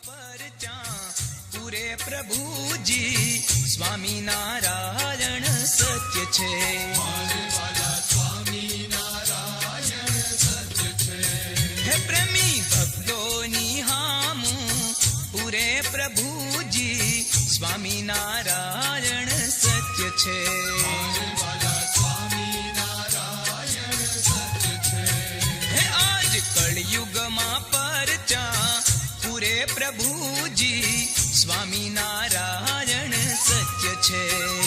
પરચા પૂરે પ્રભુજી સ્વામિનારાયણ સત્ય છે. હે પ્રેમી ભક્તોની હામું પૂરે પ્રભુજી સ્વામિનારાયણ સત્ય છે. હે આજ કળયુગમાં પરચા પૂરે પ્રભુજી સ્વામિનારાયણ સત્ય છે.